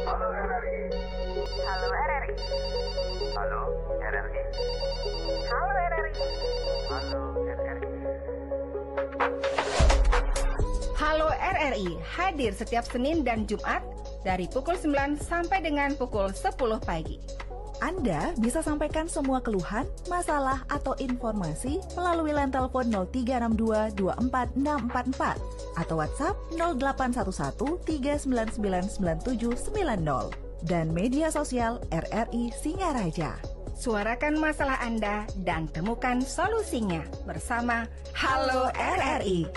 Halo RRI. Halo RRI. Halo RRI. Halo RRI. Halo RRI. Halo RRI hadir setiap Senin dan Jumat dari pukul 9 sampai dengan pukul 10 pagi. Anda bisa sampaikan semua keluhan, masalah, atau informasi melalui line telepon 0362 24644 atau WhatsApp 0811 399 9790 dan media sosial RRI Singaraja. Suarakan masalah Anda dan temukan solusinya bersama Halo RRI.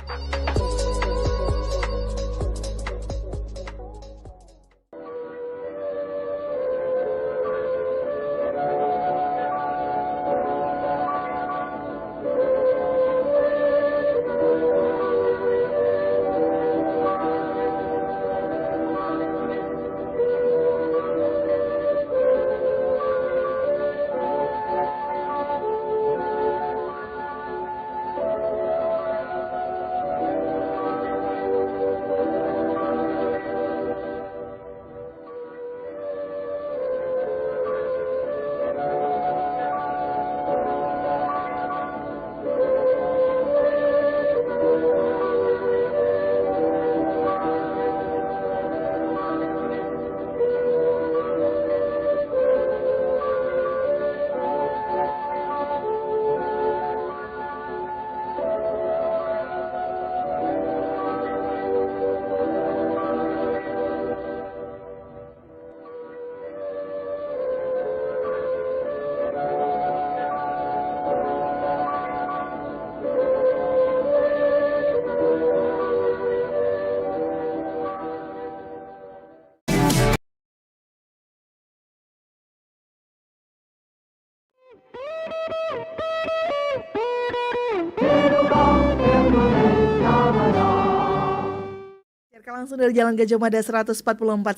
Langsung dari Jalan Gajah Mada 144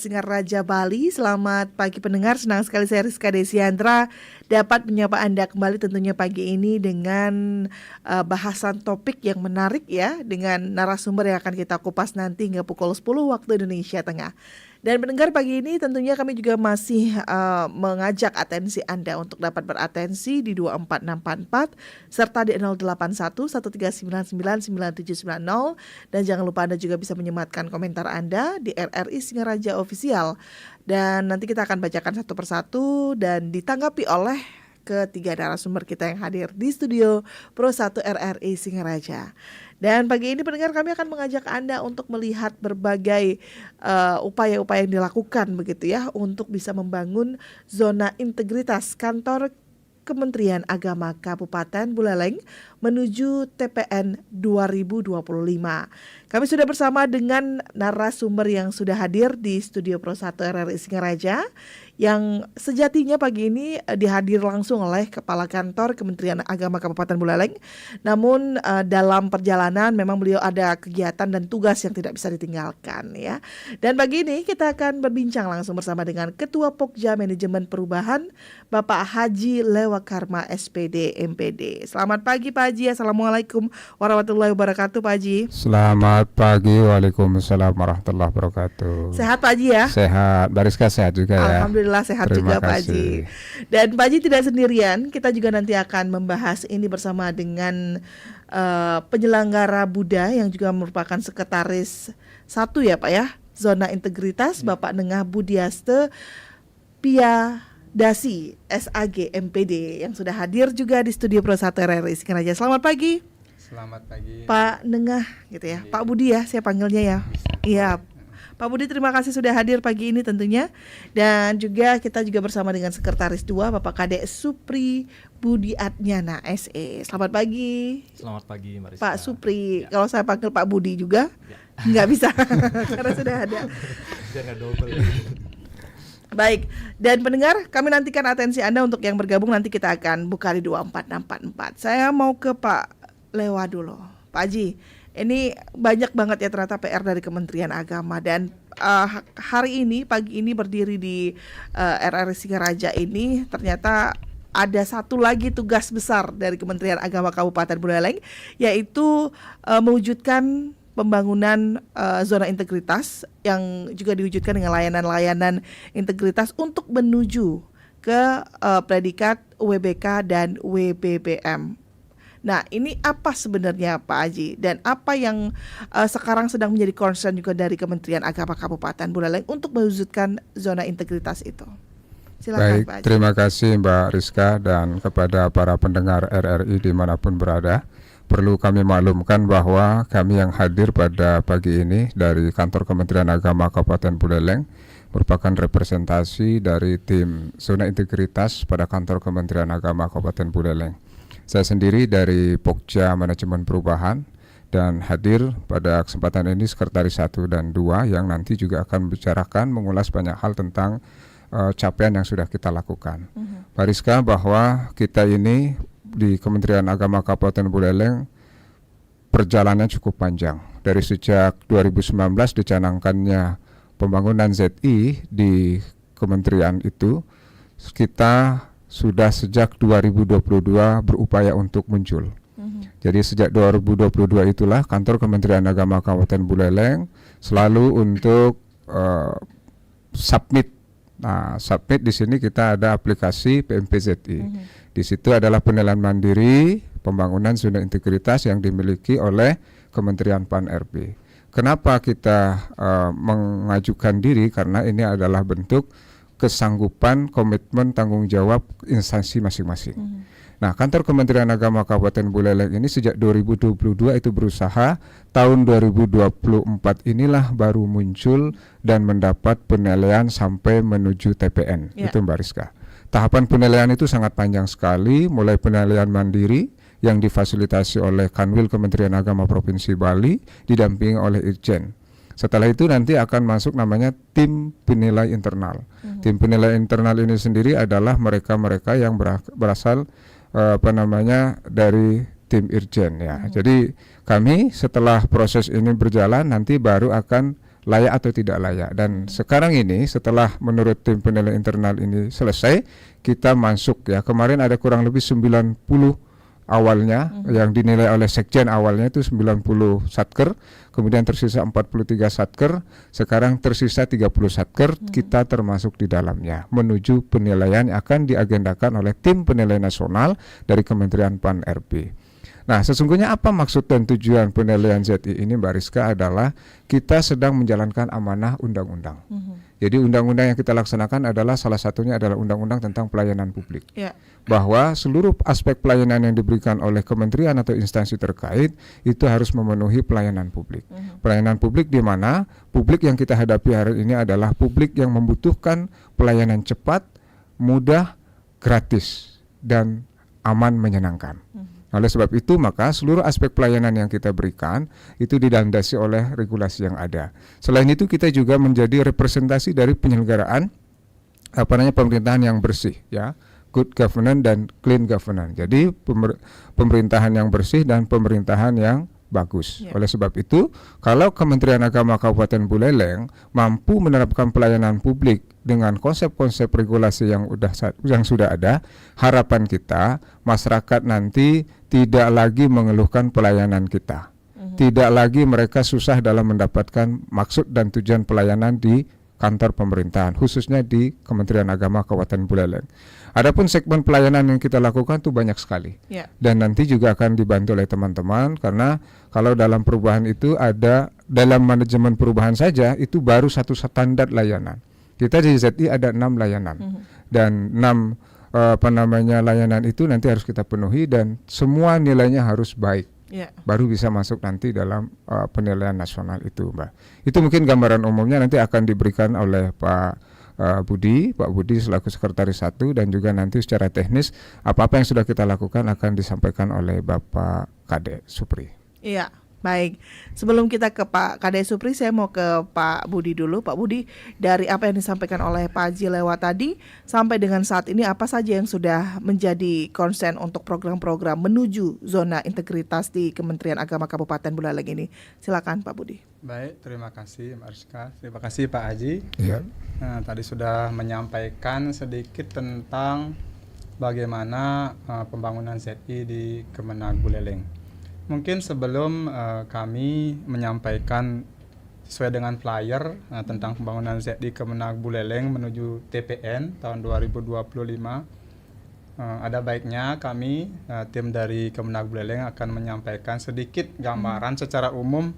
Singaraja, Bali. Selamat pagi pendengar, senang sekali saya Rizka Desiandra dapat menyapa Anda kembali tentunya pagi ini dengan bahasan topik yang menarik ya, dengan narasumber yang akan kita kupas nanti hingga pukul 10 waktu Indonesia Tengah. Dan pendengar pagi ini tentunya kami juga masih mengajak atensi Anda untuk dapat beratensi di 24644 serta di 081 13999 9790, dan jangan lupa Anda juga bisa menyematkan komentar Anda di RRI Singaraja Official, dan nanti kita akan bacakan satu persatu dan ditanggapi oleh ketiga narasumber kita yang hadir di studio Pro 1 RRI Singaraja. Dan pagi ini pendengar kami akan mengajak Anda untuk melihat berbagai upaya-upaya yang dilakukan begitu ya untuk bisa membangun zona integritas kantor Kementerian Agama Kabupaten Buleleng menuju TPN 2025. Kami sudah bersama dengan narasumber yang sudah hadir di studio Pro 1 RRI Singaraja, yang sejatinya pagi ini dihadir langsung oleh Kepala Kantor Kementerian Agama Kabupaten Buleleng. Namun dalam perjalanan memang beliau ada kegiatan dan tugas yang tidak bisa ditinggalkan ya. Dan pagi ini kita akan berbincang langsung bersama dengan Ketua Pokja Manajemen Perubahan, Bapak Haji Lewakarma SPD MPD. Selamat pagi Pak Haji. Assalamualaikum warahmatullahi wabarakatuh Pak Haji. Selamat pagi, waalaikumsalam warahmatullahi wabarakatuh. Sehat Pak Haji ya? Sehat, Bariska sehat juga ya. Alhamdulillah sehat Terima juga Pak kasih. Haji. Dan Pak Haji tidak sendirian, kita juga nanti akan membahas ini bersama dengan penyelenggara Buddha yang juga merupakan sekretaris satu ya Pak ya, Zona Integritas, Bapak Nengah Budiaste Piadasi SAG MPD yang sudah hadir juga di studio Pro 1 RRI Singaraja. Selamat pagi. Selamat pagi Pak Nengah gitu ya, Pak Budi ya saya panggilnya ya. Iya. Pak Budi, terima kasih sudah hadir pagi ini tentunya. Dan juga kita juga bersama dengan Sekretaris 2 Bapak Kadek Supri Budi Adnyana SE. Selamat pagi. Selamat pagi Marissa. Pak Supri, kalau saya panggil Pak Budi juga nggak bisa karena sudah ada. Biar nggak double. Baik, dan pendengar, kami nantikan atensi Anda untuk yang bergabung. Nanti kita akan buka di 24644. Saya mau ke Pak Lewa dulu. Pak Haji, ini banyak banget ya ternyata PR dari Kementerian Agama. Dan hari ini, pagi ini berdiri di RRI Singaraja ini, ternyata ada satu lagi tugas besar dari Kementerian Agama Kabupaten Buleleng, yaitu mewujudkan pembangunan zona integritas yang juga diwujudkan dengan layanan-layanan integritas untuk menuju ke predikat WBK dan WBBM. Nah, ini apa sebenarnya Pak Haji, dan apa yang sekarang sedang menjadi concern juga dari Kementerian Agama Kabupaten Buleleng untuk mewujudkan zona integritas itu? Silakan Baik, Pak Haji. terima kasih Mbak Rizka dan kepada para pendengar RRI dimanapun berada. Perlu kami maklumkan bahwa kami yang hadir pada pagi ini dari kantor Kementerian Agama Kabupaten Buleleng merupakan representasi dari tim zona integritas pada kantor Kementerian Agama Kabupaten Buleleng. Saya sendiri dari Pokja Manajemen Perubahan dan hadir pada kesempatan ini Sekretaris 1 dan 2 yang nanti juga akan membicarakan, mengulas banyak hal tentang capaian yang sudah kita lakukan. Pak Rizka, bahwa kita ini di Kementerian Agama Kabupaten Buleleng perjalanannya cukup panjang. Dari sejak 2019 dicanangkannya pembangunan ZI di kementerian itu, kita sudah sejak 2022 berupaya untuk muncul. Jadi sejak 2022 itulah kantor Kementerian Agama Kabupaten Buleleng selalu untuk submit. Nah, submit di sini kita ada aplikasi PMPZI. Di situ adalah penilaian mandiri pembangunan zona integritas yang dimiliki oleh Kementerian Pan-RB. Kenapa kita mengajukan diri? Karena ini adalah bentuk kesanggupan, komitmen, tanggung jawab instansi masing-masing. Nah, kantor Kementerian Agama Kabupaten Buleleng ini sejak 2022 itu berusaha, tahun 2024 inilah baru muncul dan mendapat penilaian sampai menuju TPN. Itu Mbak Rizka. Tahapan penilaian itu sangat panjang sekali, mulai penilaian mandiri yang difasilitasi oleh Kanwil Kementerian Agama Provinsi Bali, didampingi oleh Irjen. Setelah itu nanti akan masuk namanya tim penilai internal. Tim penilai internal ini sendiri adalah mereka-mereka yang berasal dari tim Irjen ya. Jadi kami setelah proses ini berjalan nanti baru akan layak atau tidak layak. Dan sekarang ini setelah menurut tim penilai internal ini selesai, kita masuk ya. Kemarin ada kurang lebih 90 awalnya yang dinilai oleh Sekjen, awalnya itu 90 satker, kemudian tersisa 43 satker, sekarang tersisa 30 satker, kita termasuk di dalamnya menuju penilaian yang akan diagendakan oleh tim penilai nasional dari Kementerian Pan-RB. Nah, sesungguhnya apa maksud dan tujuan penilaian ZI ini Mbak Rizka adalah kita sedang menjalankan amanah undang-undang. Jadi undang-undang yang kita laksanakan adalah salah satunya adalah undang-undang tentang pelayanan publik. Bahwa seluruh aspek pelayanan yang diberikan oleh kementerian atau instansi terkait itu harus memenuhi pelayanan publik. Pelayanan publik di mana publik yang kita hadapi hari ini adalah publik yang membutuhkan pelayanan cepat, mudah, gratis, dan aman menyenangkan. Oleh sebab itu maka seluruh aspek pelayanan yang kita berikan itu dilandasi oleh regulasi yang ada. Selain itu kita juga menjadi representasi dari penyelenggaraan pemerintahan yang bersih ya, good governance dan clean governance. Jadi pemerintahan yang bersih dan pemerintahan yang bagus. Oleh sebab itu, kalau Kementerian Agama Kabupaten Buleleng mampu menerapkan pelayanan publik dengan konsep-konsep regulasi yang sudah ada, harapan kita masyarakat nanti tidak lagi mengeluhkan pelayanan kita. Tidak lagi mereka susah dalam mendapatkan maksud dan tujuan pelayanan di kantor pemerintahan, khususnya di Kementerian Agama Kabupaten Buleleng. Adapun segmen pelayanan yang kita lakukan itu banyak sekali. Dan nanti juga akan dibantu oleh teman-teman, karena kalau dalam perubahan itu ada, dalam manajemen perubahan saja itu baru satu standar layanan. Kita di ZI ada 6 layanan. Dan 6 layanan itu nanti harus kita penuhi dan semua nilainya harus baik. Ya. baru bisa masuk nanti dalam penilaian nasional itu, Mbak. Itu mungkin gambaran umumnya nanti akan diberikan oleh Pak Budi selaku Sekretaris 1, dan juga nanti secara teknis apa-apa yang sudah kita lakukan akan disampaikan oleh Bapak Kadek Supri. Iya, baik. Sebelum kita ke Pak Kadek Supri, saya mau ke Pak Budi dulu. Pak Budi, dari apa yang disampaikan oleh Pak Haji lewat tadi, sampai dengan saat ini apa saja yang sudah menjadi konsen untuk program-program menuju zona integritas di Kementerian Agama Kabupaten Buleleng ini? Silakan Pak Budi. Baik, terima kasih Mbak Rizka. Terima kasih Pak Haji. Ya. Nah, tadi sudah menyampaikan sedikit tentang bagaimana pembangunan ZI di Kemenag Buleleng. Mungkin sebelum kami menyampaikan sesuai dengan flyer tentang pembangunan ZI Kemenag Buleleng menuju TPN tahun 2025, ada baiknya kami tim dari Kemenag Buleleng akan menyampaikan sedikit gambaran secara umum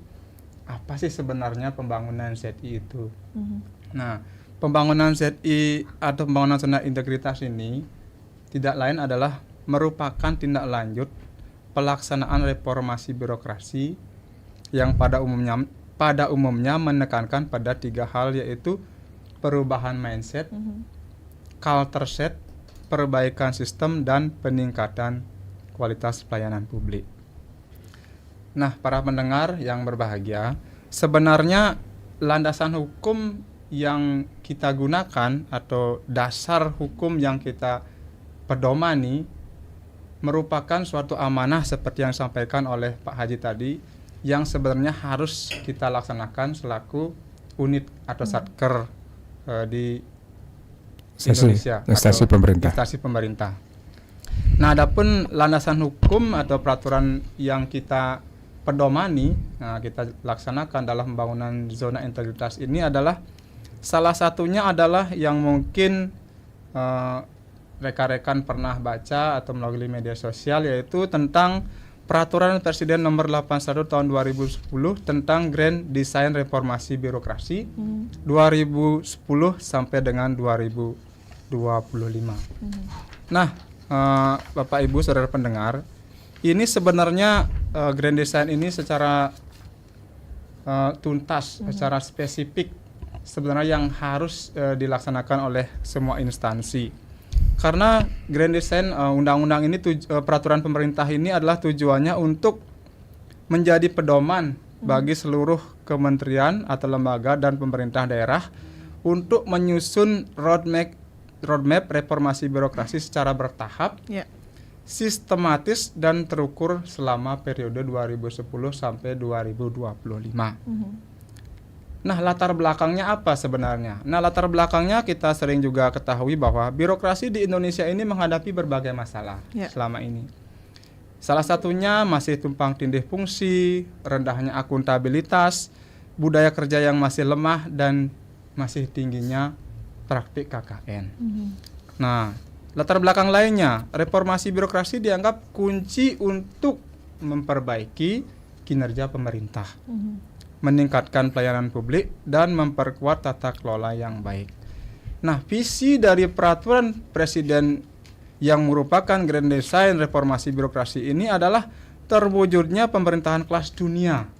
apa sih sebenarnya pembangunan ZI itu. Nah, pembangunan ZI atau pembangunan zona integritas ini tidak lain adalah merupakan tindak lanjut pelaksanaan reformasi birokrasi yang pada umumnya menekankan pada 3 hal, yaitu perubahan mindset, culture set, perbaikan sistem, dan peningkatan kualitas pelayanan publik. Nah, para pendengar yang berbahagia, sebenarnya landasan hukum yang kita gunakan atau dasar hukum yang kita pedomani merupakan suatu amanah seperti yang disampaikan oleh Pak Haji tadi, yang sebenarnya harus kita laksanakan selaku unit atau satker di Indonesia, instansi pemerintah. Nah, adapun landasan hukum atau peraturan yang kita pedomani, kita laksanakan dalam pembangunan zona integritas ini adalah salah satunya adalah yang mungkin rekan-rekan pernah baca atau melalui media sosial, yaitu tentang Peraturan Presiden Nomor 81 Tahun 2010 tentang Grand Design Reformasi Birokrasi 2010 sampai dengan 2025. Nah, Bapak Ibu Saudara pendengar, ini sebenarnya Grand Design ini secara tuntas, secara spesifik sebenarnya yang harus dilaksanakan oleh semua instansi. Karena Grand Design undang-undang ini peraturan pemerintah ini adalah tujuannya untuk menjadi pedoman bagi seluruh kementerian atau lembaga dan pemerintah daerah untuk menyusun roadmap reformasi birokrasi secara bertahap, sistematis dan terukur selama periode 2010 sampai 2025. Nah, latar belakangnya apa sebenarnya? Nah, latar belakangnya kita sering juga ketahui bahwa birokrasi di Indonesia ini menghadapi berbagai masalah selama ini. Salah satunya masih tumpang tindih fungsi, rendahnya akuntabilitas, budaya kerja yang masih lemah, dan masih tingginya praktik KKN. Nah, latar belakang lainnya, reformasi birokrasi dianggap kunci untuk memperbaiki kinerja pemerintah, meningkatkan pelayanan publik, dan memperkuat tata kelola yang baik. Nah, visi dari peraturan Presiden yang merupakan Grand Design Reformasi Birokrasi ini adalah terwujudnya pemerintahan kelas dunia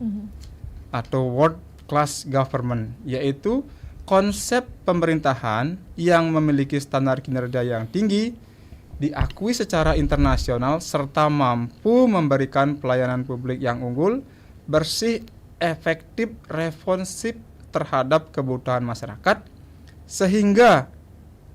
atau World Class Government, yaitu konsep pemerintahan yang memiliki standar kinerja yang tinggi, diakui secara internasional, serta mampu memberikan pelayanan publik yang unggul, bersih, efektif, responsif terhadap kebutuhan masyarakat, sehingga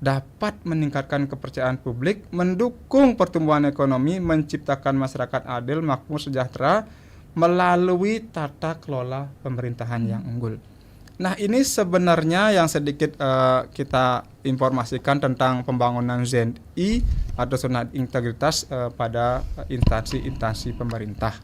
dapat meningkatkan kepercayaan publik, mendukung pertumbuhan ekonomi, menciptakan masyarakat adil, makmur, sejahtera melalui tata kelola pemerintahan yang unggul. Nah, ini sebenarnya yang sedikit kita informasikan tentang pembangunan ZI atau zona integritas pada instansi-instansi pemerintah.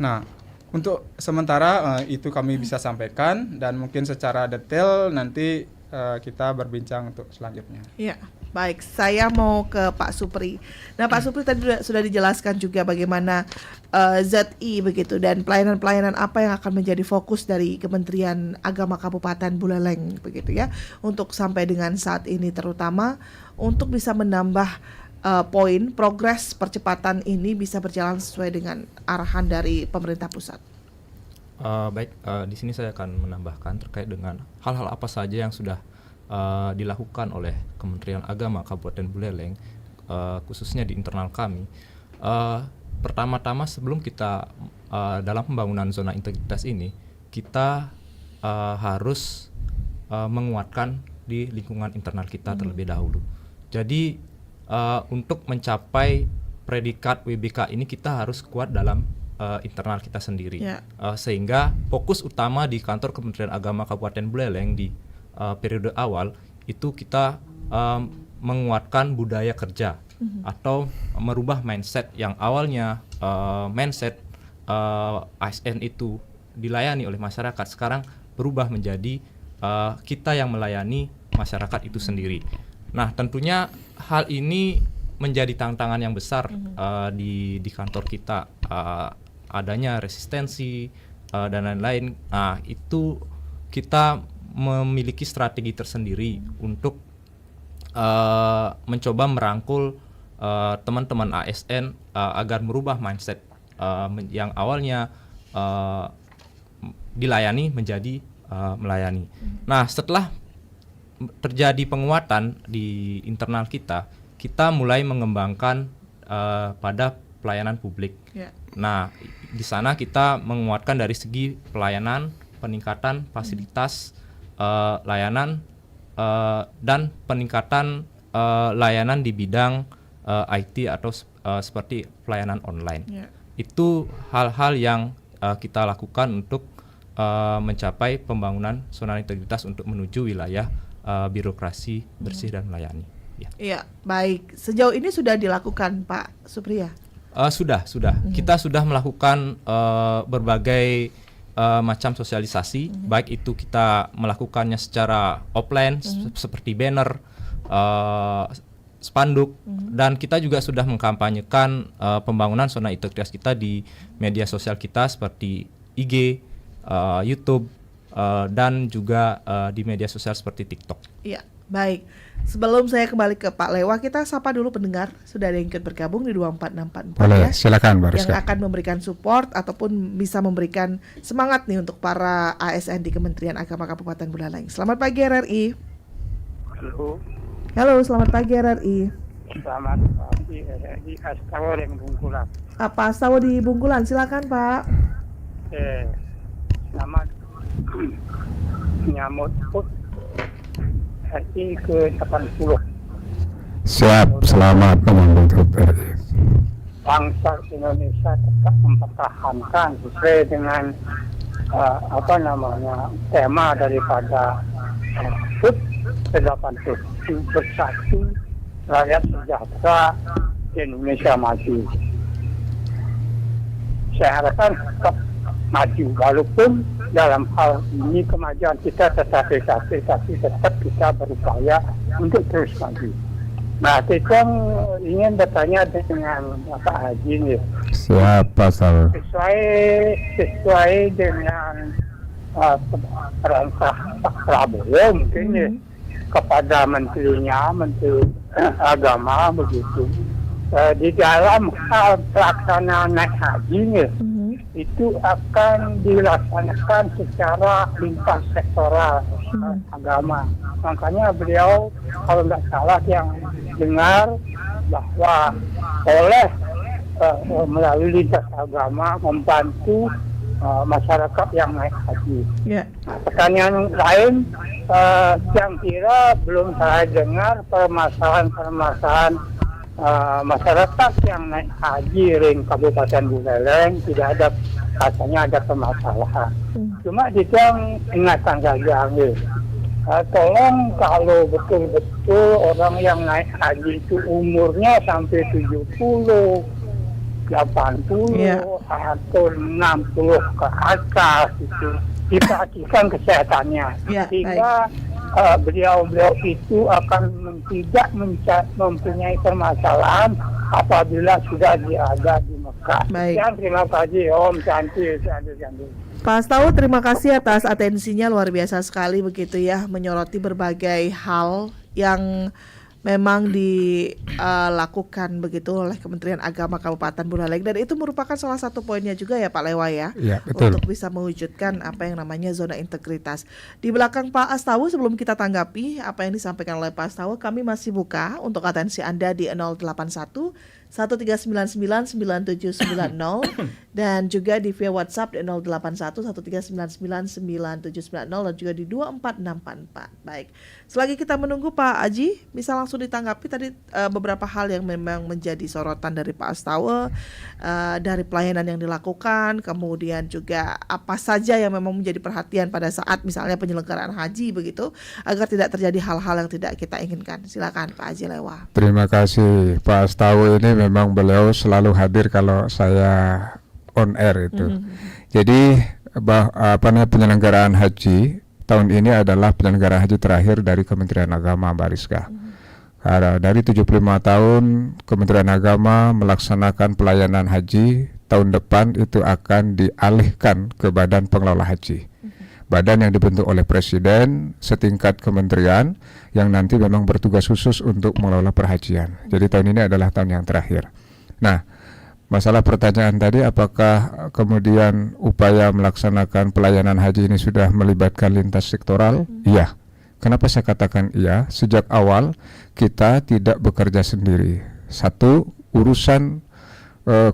Nah, untuk sementara itu kami bisa sampaikan, dan mungkin secara detail nanti kita berbincang untuk selanjutnya. Ya, baik. Saya mau ke Pak Supri. Nah, Pak Supri tadi sudah dijelaskan juga bagaimana ZI begitu, dan pelayanan-pelayanan apa yang akan menjadi fokus dari Kementerian Agama Kabupaten Buleleng begitu ya, untuk sampai dengan saat ini, terutama untuk bisa menambah poin progres percepatan ini bisa berjalan sesuai dengan arahan dari pemerintah pusat? Baik, di sini saya akan menambahkan terkait dengan hal-hal apa saja yang sudah dilakukan oleh Kementerian Agama Kabupaten Buleleng, khususnya di internal kami. Pertama-tama sebelum kita dalam pembangunan zona integritas ini, kita harus menguatkan di lingkungan internal kita terlebih dahulu. Jadi untuk mencapai predikat WBK ini kita harus kuat dalam internal kita sendiri, sehingga fokus utama di kantor Kementerian Agama Kabupaten Buleleng di periode awal itu kita menguatkan budaya kerja atau merubah mindset yang awalnya mindset ASN itu dilayani oleh masyarakat, sekarang berubah menjadi kita yang melayani masyarakat itu sendiri. Nah, tentunya hal ini menjadi tantangan yang besar di kantor kita, adanya resistensi dan lain-lain. Nah, itu kita memiliki strategi tersendiri untuk mencoba merangkul teman-teman ASN agar merubah mindset yang awalnya dilayani menjadi melayani. Nah, setelah terjadi penguatan di internal kita, kita mulai mengembangkan pada pelayanan publik. Nah, di sana kita menguatkan dari segi pelayanan, peningkatan fasilitas layanan dan peningkatan layanan di bidang IT atau seperti pelayanan online. Itu hal-hal yang kita lakukan untuk mencapai pembangunan zona integritas untuk menuju wilayah birokrasi bersih dan melayani. Iya, baik. Sejauh ini sudah dilakukan, Pak Supriya? Sudah. Kita sudah melakukan berbagai macam sosialisasi, baik itu kita melakukannya secara offline seperti banner, spanduk, dan kita juga sudah mengkampanyekan pembangunan zona integritas kita di media sosial kita seperti IG, YouTube, dan juga di media sosial seperti TikTok. Iya, baik. Sebelum saya kembali ke Pak Lewa, kita sapa dulu pendengar. Sudah ada yang ikut bergabung di 24644. Boleh, silakan Mbak Rizka. Yang akan memberikan support ataupun bisa memberikan semangat nih untuk para ASN di Kementerian Agama Kabupaten Buleleng. Selamat pagi RRI. Halo, selamat pagi RRI. Selamat pagi RRI Astawa yang Bungkulan. Apa Astawa di Bungkulan? Silakan Pak. Selamat menyambut RRI ke-80. Siap, selamat menyambut RRI. Bangsa Indonesia tetap mempertahankan sesuai dengan tema daripada HUT ke-80, bersatu, rakyat sejahtera, Indonesia maju. Saya harapkan tetap maju, walaupun dalam hal ini kemajuan kita tapi tetap kita berupaya untuk terus maju. Nah, kita ingin bertanya dengan Pak Haji nih. Siapa salah? Sesuai dengan perintah Pak Prabowo mungkin kepada menterinya, Menteri Agama begitu. Di dalam hal pelaksanaan naik haji nih, itu akan dilaksanakan secara lintas sektoral agama. Makanya beliau kalau nggak salah yang dengar bahwa oleh melalui lintas agama membantu masyarakat yang naik haji. Nah, pertanyaan lain yang kira belum saya dengar permasalahan masyarakat yang naik haji ring Kabupaten Buleleng tidak ada, katanya ada permasalahan. Cuma ditang ingatan saja tolong kalau betul-betul orang yang naik haji itu umurnya sampai 70, 80 atau 60 ke atas itu diperhatikan kesehatannya, sehingga beliau-beliau itu akan tidak mempunyai permasalahan apabila sudah diada di Mekah. Dan terima kasih Om Cantik. Pak Astawa, terima kasih atas atensinya, luar biasa sekali begitu ya, menyoroti berbagai hal yang memang dilakukan begitu oleh Kementerian Agama Kabupaten Buleleng, dan itu merupakan salah satu poinnya juga ya Pak Lewa ya, betul. untuk bisa mewujudkan apa yang namanya zona integritas. Di belakang Pak Astawa, sebelum kita tanggapi apa yang disampaikan oleh Pak Astawa, kami masih buka untuk atensi Anda di 081 13999790 dan juga di via WhatsApp di 081 13999790 dan juga di 24644. Baik, selagi kita menunggu Pak Aji bisa langsung ditanggapi tadi beberapa hal yang memang menjadi sorotan dari Pak Astawa, dari pelayanan yang dilakukan, kemudian juga apa saja yang memang menjadi perhatian pada saat misalnya penyelenggaraan haji begitu, agar tidak terjadi hal-hal yang tidak kita inginkan. Silakan Pak Aji Lewa. Terima kasih Pak Astawa, ini memang beliau selalu hadir kalau saya on air itu. Jadi penyelenggaraan haji tahun ini adalah penyelenggaraan haji terakhir dari Kementerian Agama, Mbak Rizka. Dari 75 tahun Kementerian Agama melaksanakan pelayanan haji, tahun depan itu akan dialihkan ke Badan Pengelola Haji. Badan yang dibentuk oleh Presiden setingkat kementerian yang nanti memang bertugas khusus untuk mengelola perhajian. Jadi tahun ini adalah tahun yang terakhir. Nah, masalah pertanyaan tadi, apakah kemudian upaya melaksanakan pelayanan haji ini sudah melibatkan lintas sektoral? Iya. Kenapa saya katakan iya? Sejak awal kita tidak bekerja sendiri. Satu, urusan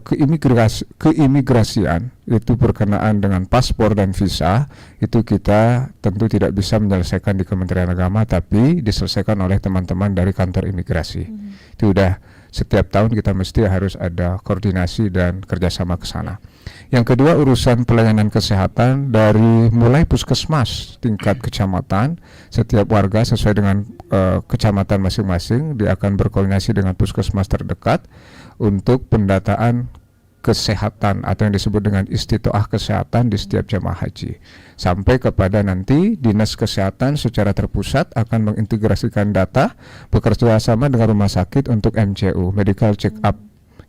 keimigrasian itu berkenaan dengan paspor dan visa, itu kita tentu tidak bisa menyelesaikan di Kementerian Agama, tapi diselesaikan oleh teman-teman dari kantor imigrasi. Itu udah setiap tahun kita mesti harus ada koordinasi dan kerjasama ke sana. Yang kedua, urusan pelayanan kesehatan dari mulai puskesmas tingkat kecamatan, setiap warga sesuai dengan kecamatan masing-masing dia akan berkoordinasi dengan puskesmas terdekat untuk pendataan kesehatan atau yang disebut dengan istitoah kesehatan di setiap jamaah haji, sampai kepada nanti Dinas Kesehatan secara terpusat akan mengintegrasikan data bekerja sama dengan rumah sakit untuk MCU, medical check up,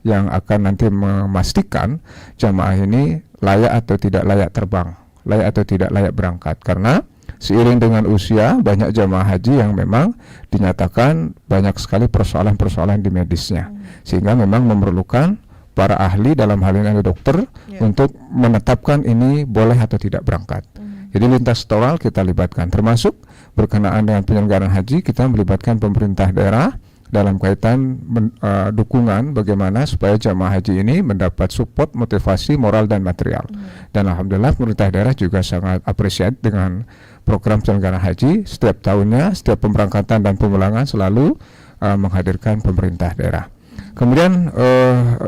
yang akan nanti memastikan jamaah ini layak atau tidak layak terbang, layak atau tidak layak berangkat. Karena seiring dengan usia, banyak jamaah haji yang memang dinyatakan banyak sekali persoalan-persoalan di medisnya, sehingga memang memerlukan para ahli, dalam hal ini dokter, untuk menetapkan ini boleh atau tidak berangkat. Jadi lintas sektoral kita libatkan, termasuk berkenaan dengan penyelenggaraan haji, kita melibatkan pemerintah daerah dalam kaitan dukungan bagaimana supaya jamaah haji ini mendapat support, motivasi, moral dan material. Dan alhamdulillah pemerintah daerah juga sangat apresiat dengan program penyelenggaraan haji. Setiap tahunnya, setiap pemberangkatan dan pemulangan selalu menghadirkan pemerintah daerah. Kemudian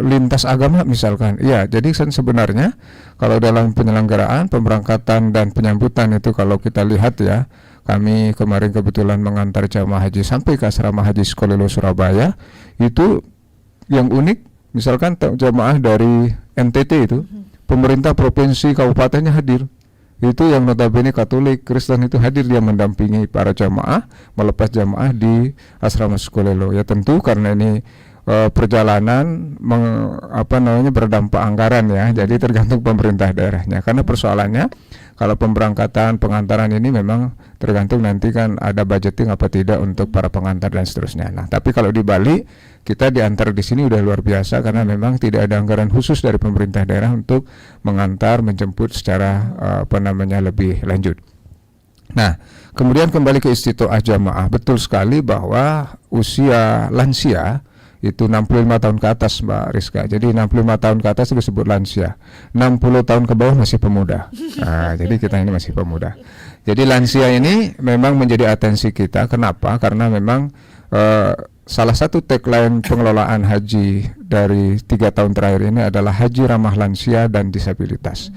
lintas agama misalkan, ya, jadi sebenarnya kalau dalam penyelenggaraan, pemberangkatan dan penyambutan itu kalau kita lihat ya, kami kemarin kebetulan mengantar jamaah haji sampai ke asrama haji Sukolilo Surabaya, itu yang unik, misalkan jamaah dari NTT itu, pemerintah provinsi kabupatennya hadir. Itu yang notabene Katolik, Kristen itu hadir, dia mendampingi para jamaah melepas jamaah di asrama Sukolilo. Ya tentu karena ini perjalanan berdampak anggaran ya, jadi tergantung pemerintah daerahnya. Karena persoalannya kalau pemberangkatan, pengantaran ini memang tergantung nanti kan ada budgeting apa tidak untuk para pengantar dan seterusnya. Nah, tapi kalau di Bali kita diantar di sini udah luar biasa karena memang tidak ada anggaran khusus dari pemerintah daerah untuk mengantar, menjemput secara lebih lanjut. Nah, kemudian kembali ke istitoah jamaah, betul sekali bahwa usia lansia itu 65 tahun ke atas, Mbak Rizka. Jadi 65 tahun ke atas itu disebut lansia. 60 tahun ke bawah masih pemuda. Nah, jadi kita ini masih pemuda. Jadi lansia ini memang menjadi atensi kita. Kenapa? Karena memang salah satu tagline pengelolaan haji dari 3 tahun terakhir ini adalah haji ramah lansia dan disabilitas.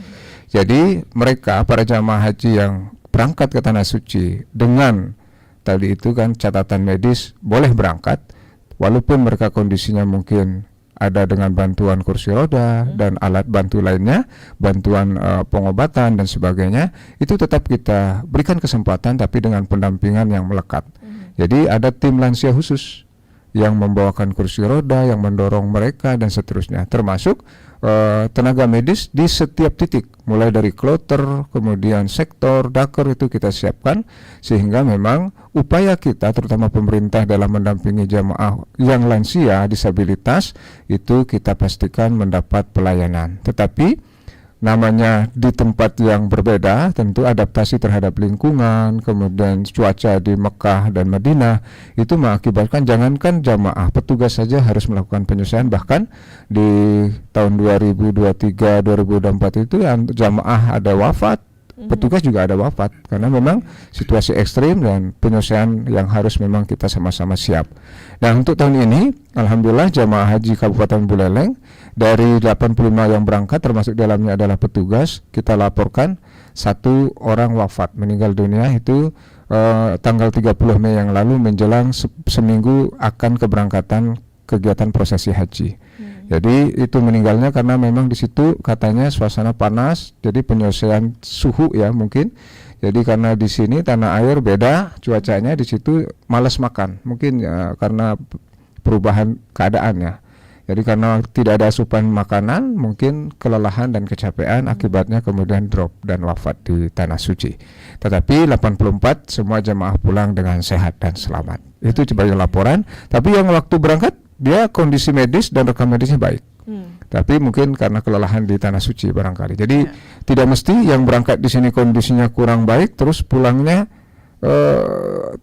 Jadi mereka, para jamaah haji yang berangkat ke Tanah Suci dengan tadi itu kan catatan medis boleh berangkat, walaupun mereka kondisinya mungkin ada dengan bantuan kursi roda dan alat bantu lainnya, bantuan pengobatan dan sebagainya, itu tetap kita berikan kesempatan tapi dengan pendampingan yang melekat. Jadi ada tim lansia khusus yang membawakan kursi roda, yang mendorong mereka dan seterusnya, termasuk tenaga medis di setiap titik, mulai dari kloter, kemudian sektor, daker itu kita siapkan, sehingga memang upaya kita terutama pemerintah dalam mendampingi jamaah yang lansia disabilitas itu kita pastikan mendapat pelayanan. Tetapi namanya di tempat yang berbeda, tentu adaptasi terhadap lingkungan, kemudian cuaca di Mekah dan Madinah itu mengakibatkan jangankan jamaah, petugas saja harus melakukan penyesuaian. Bahkan di tahun 2023-2024 itu yang jamaah ada wafat, petugas juga ada wafat, karena memang situasi ekstrim dan penyesuaian yang harus memang kita sama-sama siap. Dan untuk tahun ini, alhamdulillah jamaah haji Kabupaten Buleleng dari 85 yang berangkat, termasuk dalamnya adalah petugas, kita laporkan 1 orang wafat, meninggal dunia itu tanggal 30 Mei yang lalu menjelang seminggu akan keberangkatan kegiatan prosesi haji. Jadi itu meninggalnya karena memang di situ katanya suasana panas, jadi penyelesaian suhu ya mungkin. Jadi karena di sini tanah air beda cuacanya, di situ malas makan, mungkin ya, karena perubahan keadaannya. Jadi karena tidak ada asupan makanan, mungkin kelelahan dan kecapean, akibatnya kemudian drop dan wafat di tanah suci. Tetapi 84 semua jemaah pulang dengan sehat dan selamat. Itu sebagai laporan. Tapi yang waktu berangkat dia kondisi medis dan rekam medisnya baik. Tapi mungkin karena kelelahan di tanah suci barangkali. Jadi tidak mesti yang berangkat di sini kondisinya kurang baik terus pulangnya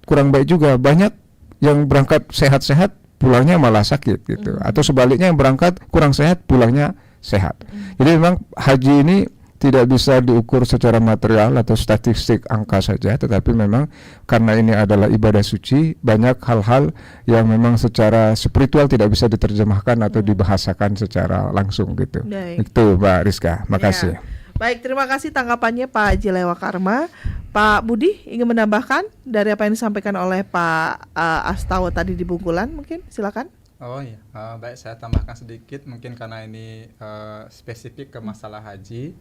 kurang baik juga. Banyak yang berangkat sehat-sehat pulangnya malah sakit gitu. Atau sebaliknya yang berangkat kurang sehat pulangnya sehat. Jadi memang haji ini tidak bisa diukur secara material atau statistik angka saja, tetapi memang karena ini adalah ibadah suci, banyak hal-hal yang memang secara spiritual tidak bisa diterjemahkan atau dibahasakan secara langsung gitu. Baik. Itu Mbak Rizka, makasih. Ya. Baik, terima kasih tanggapannya Pak Jilewa Karma. Pak Budi ingin menambahkan dari apa yang disampaikan oleh Pak Astawa tadi di Bungkulan, mungkin silakan. Oh iya, baik, saya tambahkan sedikit mungkin karena ini spesifik ke masalah haji.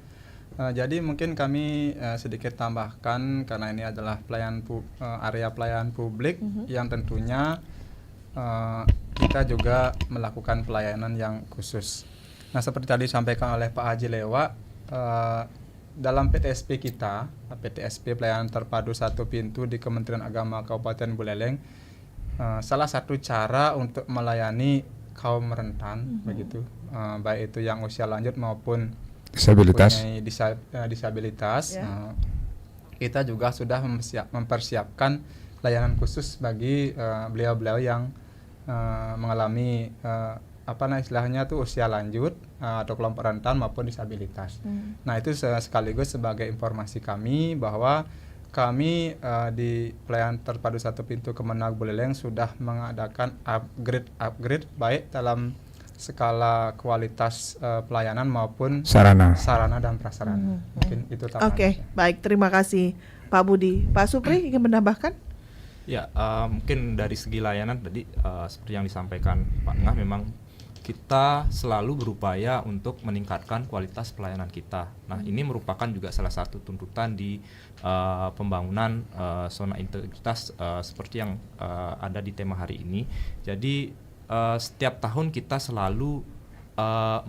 Jadi mungkin kami sedikit tambahkan karena ini adalah area pelayanan publik yang tentunya kita juga melakukan pelayanan yang khusus. Nah seperti tadi disampaikan oleh Pak Haji Lewa, dalam PTSP kita, PTSP Pelayanan Terpadu Satu Pintu di Kementerian Agama Kabupaten Buleleng, salah satu cara untuk melayani kaum rentan begitu, baik itu yang usia lanjut maupun disabilitas. Kita juga sudah mempersiapkan layanan khusus bagi beliau-beliau yang mengalami istilahnya tuh usia lanjut atau kelompok rentan maupun disabilitas. Nah itu sekaligus sebagai informasi kami bahwa kami di Pelayanan Terpadu Satu Pintu Kemenag Buleleng sudah mengadakan upgrade baik dalam skala kualitas pelayanan maupun sarana dan prasarana. Mungkin itu tambahan. Oke, baik, terima kasih Pak Budi. Pak Supri ingin menambahkan? Ya, mungkin dari segi layanan tadi seperti yang disampaikan Pak Ngah, memang kita selalu berupaya untuk meningkatkan kualitas pelayanan kita. Nah, ini merupakan juga salah satu tuntutan di pembangunan zona integritas seperti yang ada di tema hari ini. Jadi setiap tahun kita selalu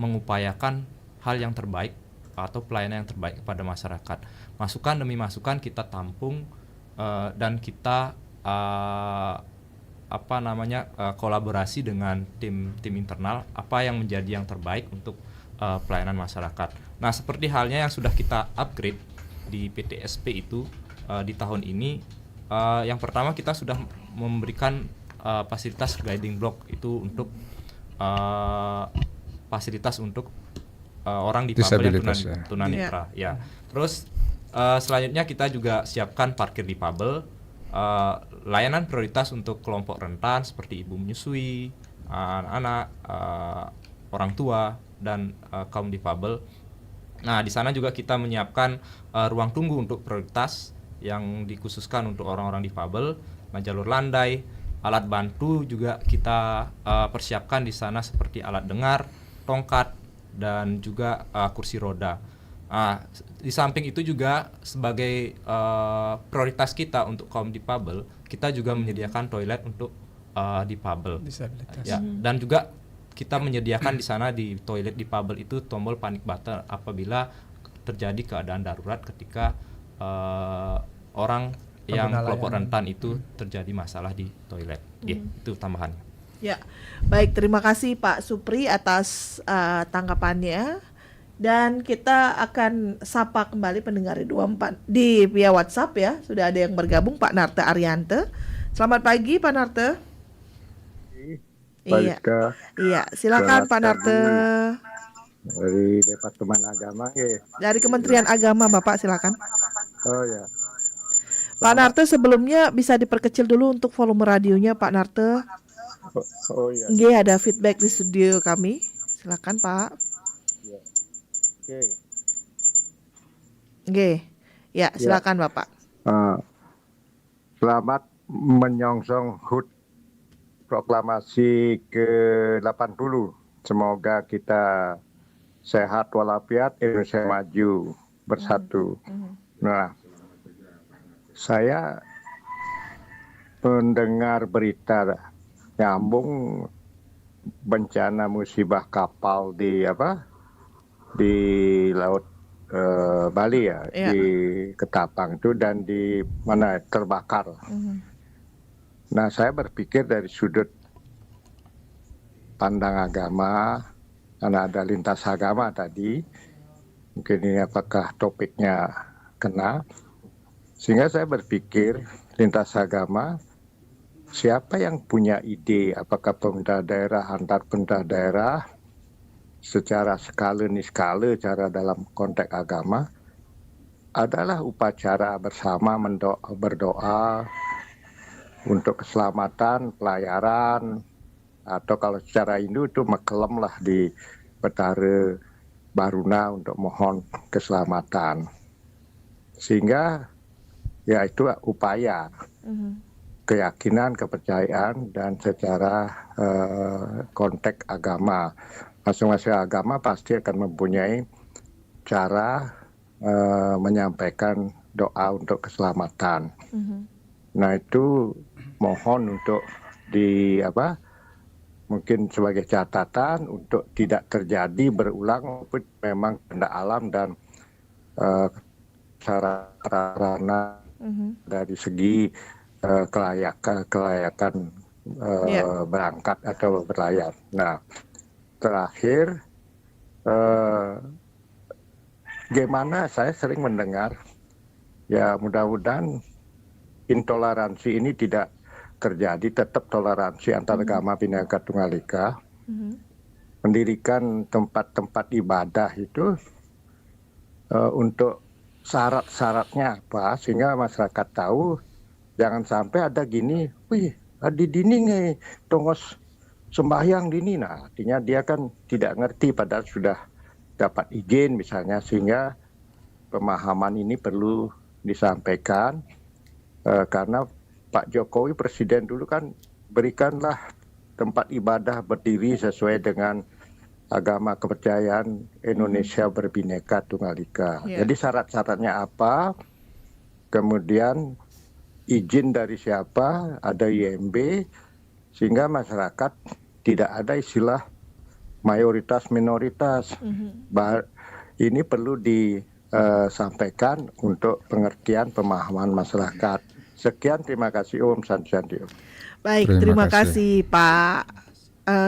mengupayakan hal yang terbaik atau pelayanan yang terbaik kepada masyarakat. Masukan demi masukan kita tampung dan kita kolaborasi dengan tim internal apa yang menjadi yang terbaik untuk pelayanan masyarakat. Nah, seperti halnya yang sudah kita upgrade di PTSP itu di tahun ini, yang pertama kita sudah memberikan fasilitas guiding block itu untuk fasilitas untuk orang difabel yang tunanetra. Ya. Terus selanjutnya kita juga siapkan parkir difabel, layanan prioritas untuk kelompok rentan seperti ibu menyusui, anak-anak, orang tua dan kaum difabel. Nah, di sana juga kita menyiapkan ruang tunggu untuk prioritas yang dikhususkan untuk orang-orang difabel, jalur landai. Alat bantu juga kita persiapkan di sana seperti alat dengar, tongkat, dan juga kursi roda. Di samping itu juga sebagai prioritas kita untuk kaum difabel, kita juga menyediakan toilet untuk difabel. Disabilitas. Ya, dan juga kita menyediakan di sana di toilet difabel itu tombol panic button apabila terjadi keadaan darurat ketika orang yang Pengguna kelompok layanan. rentan itu terjadi masalah di toilet. Itu tambahannya. Ya, baik, terima kasih Pak Supri atas tanggapannya. Dan kita akan sapa kembali pendengar di 24 di via WhatsApp ya. Sudah ada yang bergabung, Pak Narte Ariante. Selamat pagi Pak Narte. Iya. Iya, silakan Pak Narte. Dari Departemen Agama ya. Dari Kementerian Agama Bapak, silakan. Oh ya. Pak Narte, sebelumnya bisa diperkecil dulu untuk volume radionya Pak Narte. Oh ya. Nggih, ada feedback di studio kami. Silakan Pak. Oke. Nggih. Ya, silakan Bapak. Selamat menyongsong HUT proklamasi ke-80. Semoga kita sehat walafiat, Indonesia maju bersatu. Nah, saya mendengar berita nyambung bencana musibah kapal di laut Bali ya, Iya. di Ketapang itu dan di mana terbakar. Nah, saya berpikir dari sudut pandang agama, karena ada lintas agama tadi, mungkin ini apakah topiknya kena, sehingga saya berpikir lintas agama, siapa yang punya ide, apakah pemerintah daerah, antar pemerintah daerah, secara skala niskala, cara dalam konteks agama, adalah upacara bersama berdoa untuk keselamatan, pelayaran, atau kalau secara Hindu itu mekelem lah di Betara Baruna untuk mohon keselamatan. Sehingga ya itu upaya, keyakinan, kepercayaan, dan secara konteks agama. Masing-masing agama pasti akan mempunyai cara menyampaikan doa untuk keselamatan. Nah, itu mohon untuk mungkin sebagai catatan untuk tidak terjadi berulang, memang kehendak alam dan sarana dari segi kelayakan berangkat atau berlayar. Nah, terakhir, gimana saya sering mendengar, ya mudah-mudahan intoleransi ini tidak terjadi, tetap toleransi antar agama Bhinneka Tunggal Ika. Mendirikan tempat-tempat ibadah itu untuk syarat-syaratnya apa, sehingga masyarakat tahu, jangan sampai ada gini, wih, di dini nih, tongos sembahyang dini. Nah, artinya dia kan tidak ngerti padahal sudah dapat izin misalnya, sehingga pemahaman ini perlu disampaikan karena Pak Jokowi Presiden dulu kan berikanlah tempat ibadah berdiri sesuai dengan agama kepercayaan Indonesia berbineka tunggal ika. Jadi syarat-syaratnya apa, kemudian izin dari siapa, ada IMB, sehingga masyarakat tidak ada istilah mayoritas minoritas. Ini perlu disampaikan untuk pengertian pemahaman masyarakat. Sekian, terima kasih. Om Santi Santi. Baik, terima kasih Pak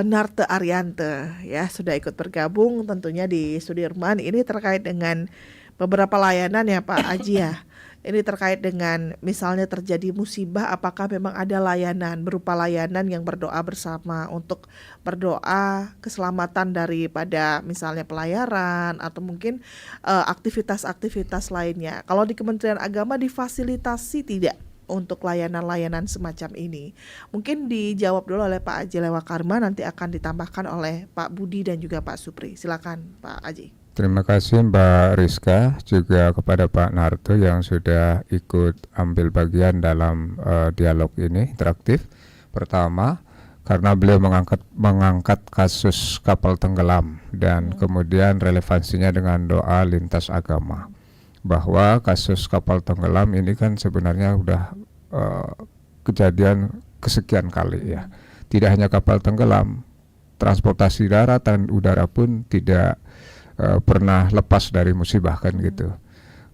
Narte Ariante ya sudah ikut bergabung tentunya di Sudirman. Ini terkait dengan beberapa layanan ya Pak Aji ya. Ini terkait dengan misalnya terjadi musibah, apakah memang ada layanan berupa layanan yang berdoa bersama untuk berdoa keselamatan daripada misalnya pelayaran atau mungkin aktivitas-aktivitas lainnya. Kalau di Kementerian Agama difasilitasi tidak untuk layanan-layanan semacam ini? Mungkin dijawab dulu oleh Pak Aji Lewakarma, nanti akan ditambahkan oleh Pak Budi dan juga Pak Supri. Silakan Pak Aji. Terima kasih Mbak Rizka, juga kepada Pak Narto yang sudah ikut ambil bagian dalam dialog ini interaktif. Pertama, karena beliau mengangkat kasus kapal tenggelam dan kemudian relevansinya dengan doa lintas agama. Bahwa kasus kapal tenggelam ini kan sebenarnya udah kejadian kesekian kali ya. Tidak hanya kapal tenggelam, transportasi darat dan udara pun tidak pernah lepas dari musibah kan gitu.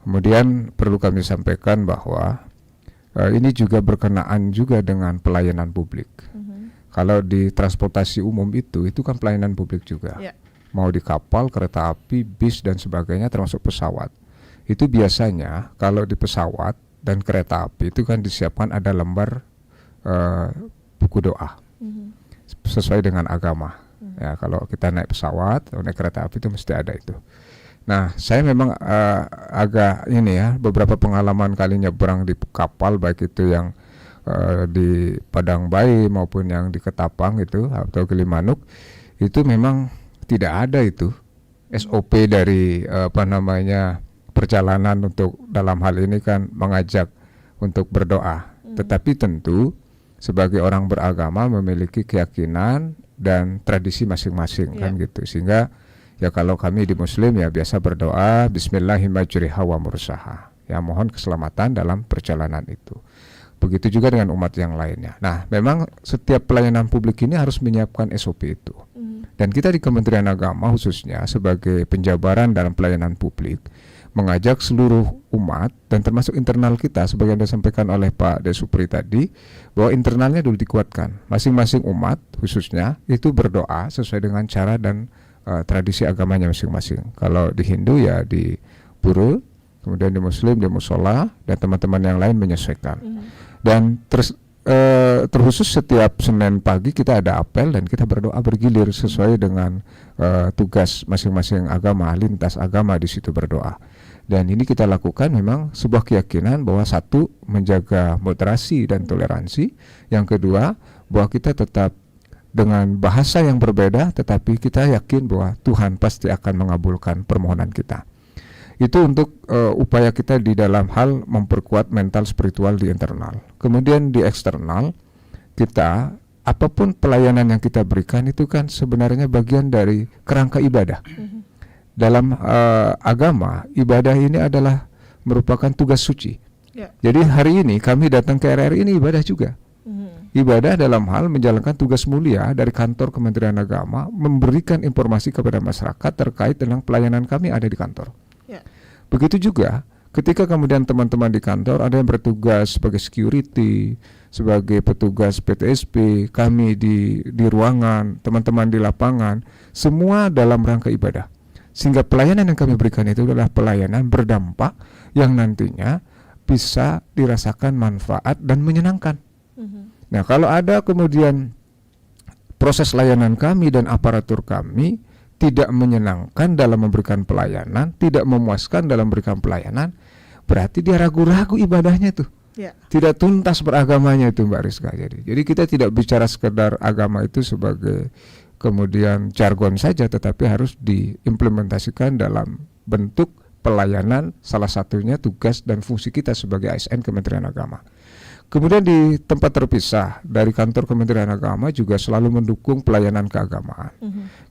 Kemudian perlu kami sampaikan bahwa ini juga berkenaan juga dengan pelayanan publik. Kalau di transportasi umum itu kan pelayanan publik juga. Mau di kapal, kereta api, bis dan sebagainya termasuk pesawat. Itu biasanya kalau di pesawat dan kereta api itu kan disiapkan ada lembar buku doa sesuai dengan agama. Ya, kalau kita naik pesawat, naik kereta api itu mesti ada itu. Nah, saya memang agak ini ya, beberapa pengalaman kali nyebrang di kapal, baik itu yang di Padang Bayi maupun yang di Ketapang itu atau Gilimanuk, itu memang tidak ada itu SOP dari perjalanan untuk dalam hal ini kan mengajak untuk berdoa. Tetapi tentu sebagai orang beragama memiliki keyakinan dan tradisi masing-masing kan gitu. Sehingga ya kalau kami di Muslim ya biasa berdoa Bismillahirrahmanirrahim wa mursaha. Ya mohon keselamatan dalam perjalanan itu. Begitu juga dengan umat yang lainnya. Nah, memang setiap pelayanan publik ini harus menyiapkan SOP itu. Dan kita di Kementerian Agama khususnya sebagai penjabaran dalam pelayanan publik mengajak seluruh umat dan termasuk internal kita sebagai yang disampaikan oleh Pak Desupri tadi, bahwa internalnya dulu dikuatkan. Masing-masing umat khususnya itu berdoa sesuai dengan cara dan tradisi agamanya masing-masing. Kalau di Hindu ya di pura, kemudian di Muslim di musola, dan teman-teman yang lain menyesuaikan. Dan terkhusus setiap Senin pagi kita ada apel dan kita berdoa bergilir sesuai dengan tugas masing-masing agama, lintas agama di situ berdoa. Dan ini kita lakukan memang sebuah keyakinan bahwa satu, menjaga moderasi dan toleransi. Yang kedua, bahwa kita tetap dengan bahasa yang berbeda, tetapi kita yakin bahwa Tuhan pasti akan mengabulkan permohonan kita. Itu untuk upaya kita di dalam hal memperkuat mental spiritual di internal. Kemudian di eksternal, kita apapun pelayanan yang kita berikan itu kan sebenarnya bagian dari kerangka ibadah. Dalam agama, ibadah ini adalah merupakan tugas suci. Jadi hari ini kami datang ke RRI ini ibadah juga. Ibadah dalam hal menjalankan tugas mulia dari kantor Kementerian Agama, memberikan informasi kepada masyarakat terkait dengan pelayanan kami ada di kantor. Begitu juga ketika kemudian teman-teman di kantor ada yang bertugas sebagai security, sebagai petugas PTSP, kami di ruangan, teman-teman di lapangan, semua dalam rangka ibadah. Sehingga pelayanan yang kami berikan itu adalah pelayanan berdampak yang nantinya bisa dirasakan manfaat dan menyenangkan. Nah, kalau ada kemudian proses layanan kami dan aparatur kami tidak menyenangkan dalam memberikan pelayanan, tidak memuaskan dalam memberikan pelayanan, berarti dia ragu-ragu ibadahnya itu. Tidak tuntas beragamanya itu, Mbak Rizka. Jadi kita tidak bicara sekedar agama itu sebagai kemudian jargon saja, tetapi harus diimplementasikan dalam bentuk pelayanan, salah satunya tugas dan fungsi kita sebagai ASN Kementerian Agama. Kemudian di tempat terpisah dari kantor Kementerian Agama juga selalu mendukung pelayanan keagamaan.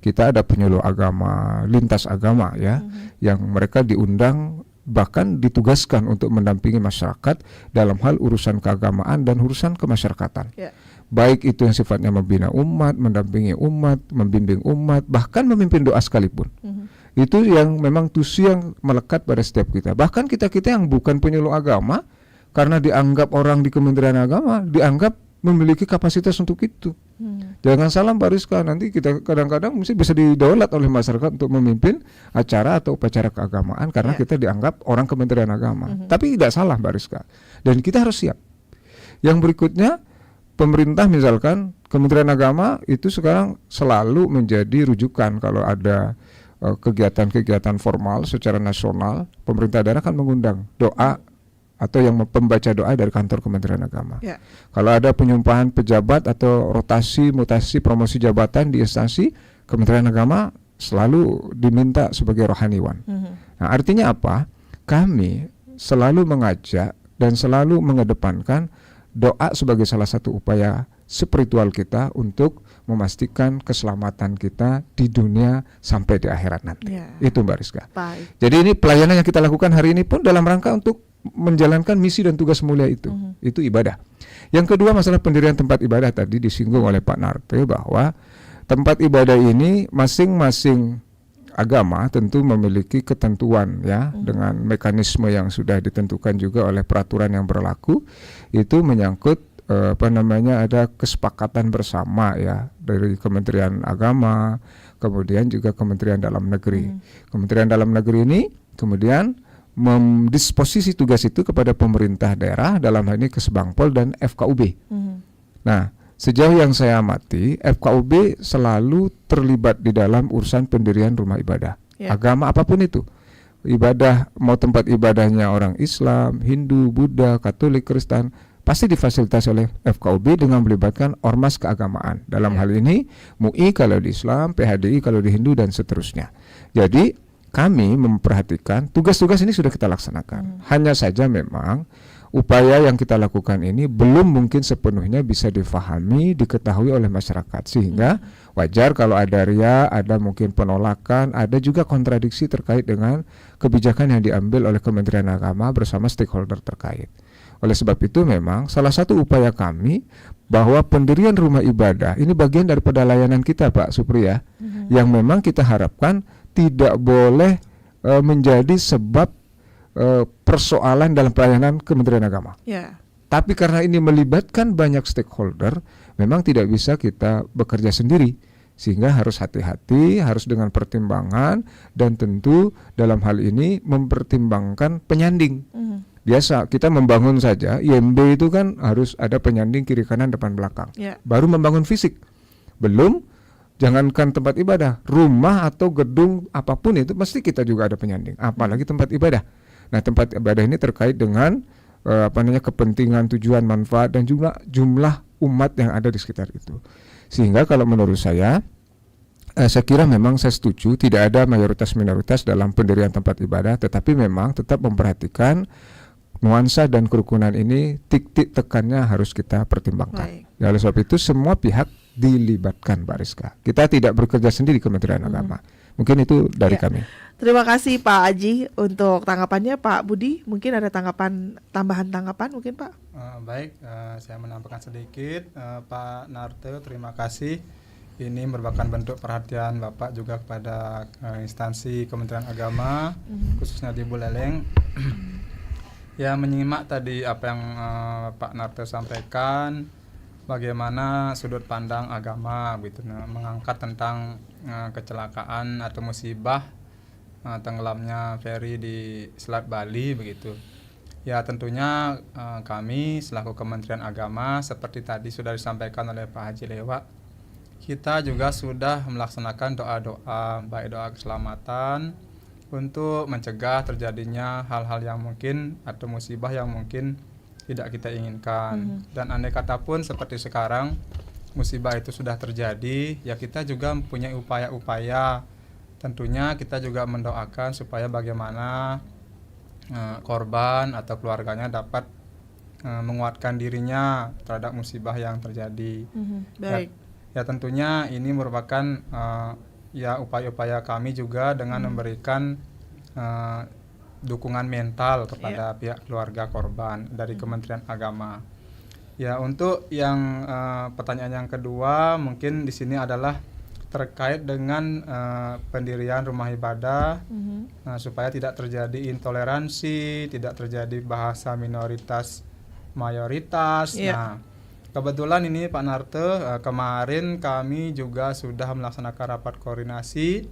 Kita ada penyuluh agama, lintas agama ya, yang mereka diundang bahkan ditugaskan untuk mendampingi masyarakat dalam hal urusan keagamaan dan urusan kemasyarakatan. Baik itu yang sifatnya membina umat, mendampingi umat, membimbing umat, bahkan memimpin doa sekalipun. Itu yang memang tusi yang melekat pada setiap kita. Bahkan kita-kita yang bukan penyuluh agama, karena dianggap orang di Kementerian Agama, dianggap memiliki kapasitas untuk itu. Jangan salah Mbak Rizka, nanti kita kadang-kadang mesti bisa didaulat oleh masyarakat untuk memimpin acara atau upacara keagamaan karena kita dianggap orang Kementerian Agama. Tapi tidak salah Mbak Rizka, dan kita harus siap. Yang berikutnya, pemerintah misalkan Kementerian Agama itu sekarang selalu menjadi rujukan kalau ada kegiatan-kegiatan formal secara nasional, pemerintah daerah kan mengundang doa atau yang pembaca doa dari kantor Kementerian Agama. Kalau ada penyumpahan pejabat atau rotasi, mutasi, promosi jabatan di instansi, Kementerian Agama selalu diminta sebagai rohaniwan. Nah, artinya apa? Kami selalu mengajak dan selalu mengedepankan doa sebagai salah satu upaya spiritual kita untuk memastikan keselamatan kita di dunia sampai di akhirat nanti. Itu Mbak Rizka. Jadi ini pelayanan yang kita lakukan hari ini pun dalam rangka untuk menjalankan misi dan tugas mulia itu. Itu ibadah. Yang kedua, masalah pendirian tempat ibadah tadi disinggung oleh Pak Narte bahwa tempat ibadah ini masing-masing agama tentu memiliki ketentuan ya, dengan mekanisme yang sudah ditentukan juga oleh peraturan yang berlaku. Itu menyangkut ada kesepakatan bersama ya dari Kementerian Agama, kemudian juga Kementerian Dalam Negeri. Kementerian Dalam Negeri ini kemudian mendisposisi tugas itu kepada pemerintah daerah, dalam hal ini Kesbangpol dan FKUB. Nah, sejauh yang saya amati, FKUB selalu terlibat di dalam urusan pendirian rumah ibadah, agama apapun itu. Ibadah, mau tempat ibadahnya orang Islam, Hindu, Buddha, Katolik, Kristen, pasti difasilitasi oleh FKUB dengan melibatkan ormas keagamaan. Dalam hal ini MUI kalau di Islam, PHDI kalau di Hindu, dan seterusnya. Jadi kami memperhatikan tugas-tugas ini sudah kita laksanakan. Hanya saja memang upaya yang kita lakukan ini belum mungkin sepenuhnya bisa difahami, diketahui oleh masyarakat, sehingga wajar kalau ada ria, ada mungkin penolakan, ada juga kontradiksi terkait dengan kebijakan yang diambil oleh Kementerian Agama bersama stakeholder terkait. Oleh sebab itu memang salah satu upaya kami bahwa pendirian rumah ibadah ini bagian daripada layanan kita, Pak Supriya, yang memang kita harapkan tidak boleh menjadi sebab persoalan dalam pelayanan Kementerian Agama. Tapi karena ini melibatkan banyak stakeholder, memang tidak bisa kita bekerja sendiri, sehingga harus hati-hati, harus dengan pertimbangan, dan tentu dalam hal ini mempertimbangkan penyanding. Biasa kita membangun saja, IMB itu kan harus ada penyanding kiri kanan depan belakang, baru membangun fisik. Belum, jangankan tempat ibadah, rumah atau gedung apapun itu mesti kita juga ada penyanding, apalagi tempat ibadah. Nah, tempat ibadah ini terkait dengan kepentingan, tujuan, manfaat, dan juga jumlah umat yang ada di sekitar itu. Sehingga kalau menurut saya kira memang saya setuju tidak ada mayoritas minoritas dalam pendirian tempat ibadah, tetapi memang tetap memperhatikan nuansa dan kerukunan ini, titik tekannya harus kita pertimbangkan. Oleh sebab itu semua pihak dilibatkan, Mbak Rizka. Kita tidak bekerja sendiri Kementerian Agama. Mungkin itu dari kami. Terima kasih Pak Aji untuk tanggapannya. Pak Budi, mungkin ada tambahan tanggapan mungkin Pak? Baik, saya menambahkan sedikit. Pak Narte, terima kasih. Ini merupakan bentuk perhatian Bapak juga kepada instansi Kementerian Agama, khususnya di Buleleng. Ya, menyimak tadi apa yang Pak Narte sampaikan, bagaimana sudut pandang agama gitu, mengangkat tentang kecelakaan atau musibah tenggelamnya feri di Selat Bali begitu. Ya, tentunya kami selaku Kementerian Agama seperti tadi sudah disampaikan oleh Pak Haji Lewat, kita juga sudah melaksanakan doa-doa, baik doa keselamatan untuk mencegah terjadinya hal-hal yang mungkin atau musibah yang mungkin tidak kita inginkan. Dan andai kata pun seperti sekarang musibah itu sudah terjadi, ya kita juga mempunyai upaya-upaya. Tentunya kita juga mendoakan supaya bagaimana korban atau keluarganya dapat menguatkan dirinya terhadap musibah yang terjadi. Baik. Ya tentunya ini merupakan ya upaya-upaya kami juga dengan memberikan dukungan mental kepada pihak keluarga korban dari Kementerian Agama. Ya, untuk yang pertanyaan yang kedua mungkin di sini adalah terkait dengan pendirian rumah ibadah, supaya tidak terjadi intoleransi, tidak terjadi bahasa minoritas mayoritas. Nah, kebetulan ini Pak Narte, kemarin kami juga sudah melaksanakan rapat koordinasi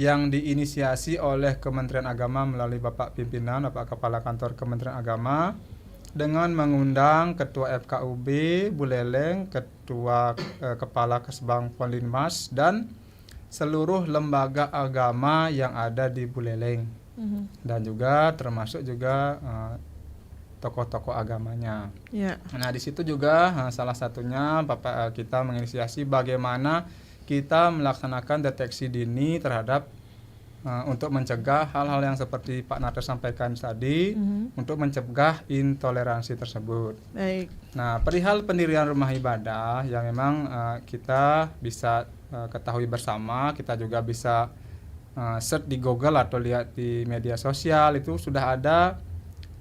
yang diinisiasi oleh Kementerian Agama melalui Bapak Pimpinan, Bapak Kepala Kantor Kementerian Agama, dengan mengundang Ketua FKUB Buleleng, Ketua Kepala Kesbangpol Linmas, dan seluruh lembaga agama yang ada di Buleleng, dan juga termasuk juga tokoh-tokoh agamanya. Nah, di situ juga salah satunya Bapak kita menginisiasi bagaimana kita melaksanakan deteksi dini terhadap untuk mencegah hal-hal yang seperti Pak Narte sampaikan tadi, untuk mencegah intoleransi tersebut. Baik. Nah, perihal pendirian rumah ibadah yang memang kita bisa ketahui bersama, kita juga bisa search di Google atau lihat di media sosial, itu sudah ada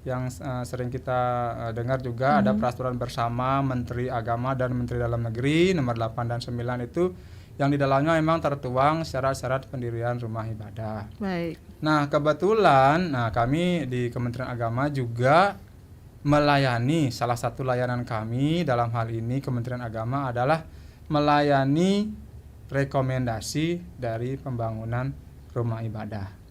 yang sering kita dengar juga ada peraturan bersama Menteri Agama dan Menteri Dalam Negeri nomor 8 dan 9 itu yang di dalamnya memang tertuang syarat-syarat pendirian rumah ibadah. Baik. Nah, kebetulan kami di Kementerian Agama juga melayani, salah satu layanan kami dalam hal ini Kementerian Agama adalah melayani rekomendasi dari pembangunan rumah ibadah.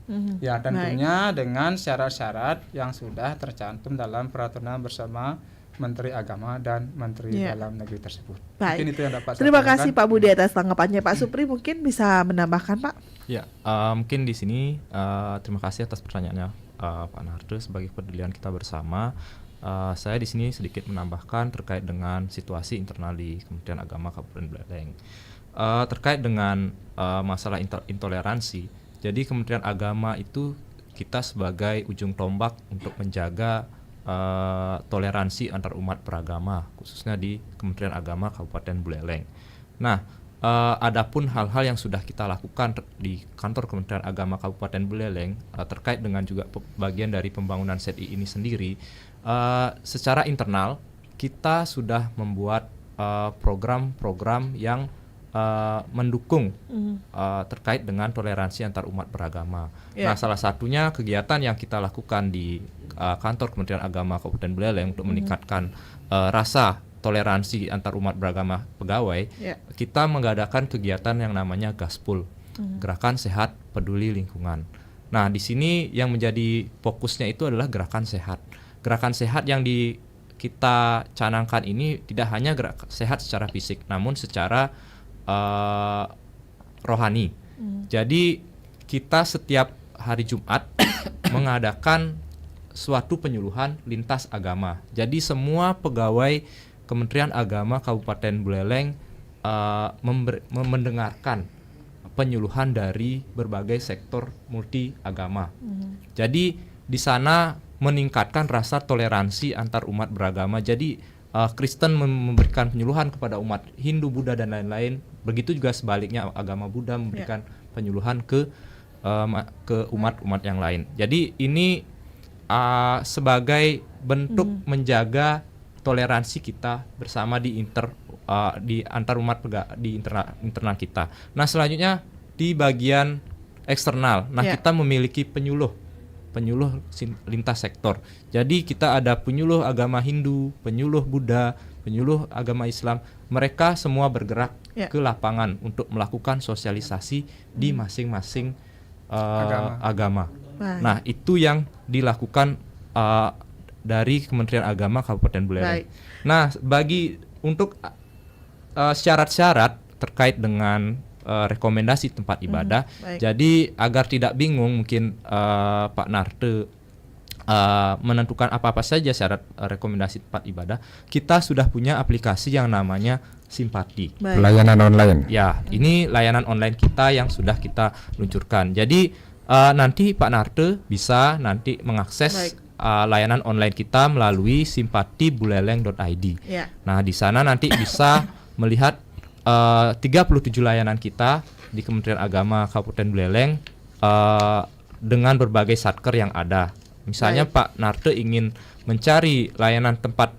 Ya, tentunya dengan syarat-syarat yang sudah tercantum dalam peraturan bersama Menteri Agama dan Menteri Dalam Negeri tersebut. Baik. Mungkin itu yang dapat Terima saya kasih Pak Budi atas tanggapannya. Pak Supri mungkin bisa menambahkan Pak? Ya, mungkin di sini terima kasih atas pertanyaannya Pak Narto sebagai pedulian kita bersama. Saya di sini sedikit menambahkan terkait dengan situasi internal di Kementerian Agama Kabupaten Buleleng. Terkait dengan masalah intoleransi. Jadi Kementerian Agama itu kita sebagai ujung tombak untuk menjaga toleransi antar umat beragama, khususnya di Kementerian Agama Kabupaten Buleleng. Nah, adapun hal-hal yang sudah kita lakukan di kantor Kementerian Agama Kabupaten Buleleng terkait dengan juga bagian dari pembangunan SETI ini sendiri, secara internal kita sudah membuat program-program yang mendukung terkait dengan toleransi antar umat beragama. Nah, salah satunya kegiatan yang kita lakukan di kantor Kementerian Agama Kabupaten Buleleng untuk meningkatkan rasa toleransi antar umat beragama pegawai, kita mengadakan kegiatan yang namanya Gaspul, Gerakan Sehat Peduli Lingkungan. Nah, di sini yang menjadi fokusnya itu adalah gerakan sehat. Gerakan sehat yang kita canangkan ini tidak hanya sehat secara fisik, namun secara rohani. Jadi kita setiap hari Jumat mengadakan suatu penyuluhan lintas agama. Jadi semua pegawai Kementerian Agama Kabupaten Buleleng mendengarkan penyuluhan dari berbagai sektor multi agama. Jadi di sana meningkatkan rasa toleransi antar umat beragama. Jadi Kristen memberikan penyuluhan kepada umat Hindu, Buddha dan lain-lain. Begitu juga sebaliknya agama Buddha memberikan penyuluhan ke umat-umat yang lain. Jadi ini sebagai bentuk menjaga toleransi kita bersama di antar umat di internal kita. Nah, selanjutnya di bagian eksternal. Nah, kita memiliki penyuluh lintas sektor. Jadi kita ada penyuluh agama Hindu, penyuluh Buddha, penyuluh agama Islam. Mereka semua bergerak ke lapangan untuk melakukan sosialisasi di masing-masing agama. Nah, itu yang dilakukan dari Kementerian Agama Kabupaten Buleleng. Nah, untuk syarat-syarat terkait dengan rekomendasi tempat ibadah. Jadi agar tidak bingung mungkin Pak Narto menentukan apa-apa saja syarat rekomendasi tempat ibadah, kita sudah punya aplikasi yang namanya Simpati. Layanan online. Ya, ini layanan online kita yang sudah kita luncurkan. Jadi nanti Pak Narto bisa nanti mengakses layanan online kita melalui simpatibuleleng.id. Nah, di sana nanti bisa melihat 37 layanan kita di Kementerian Agama Kabupaten Buleleng dengan berbagai satker yang ada. Misalnya Pak Narto ingin mencari layanan tempat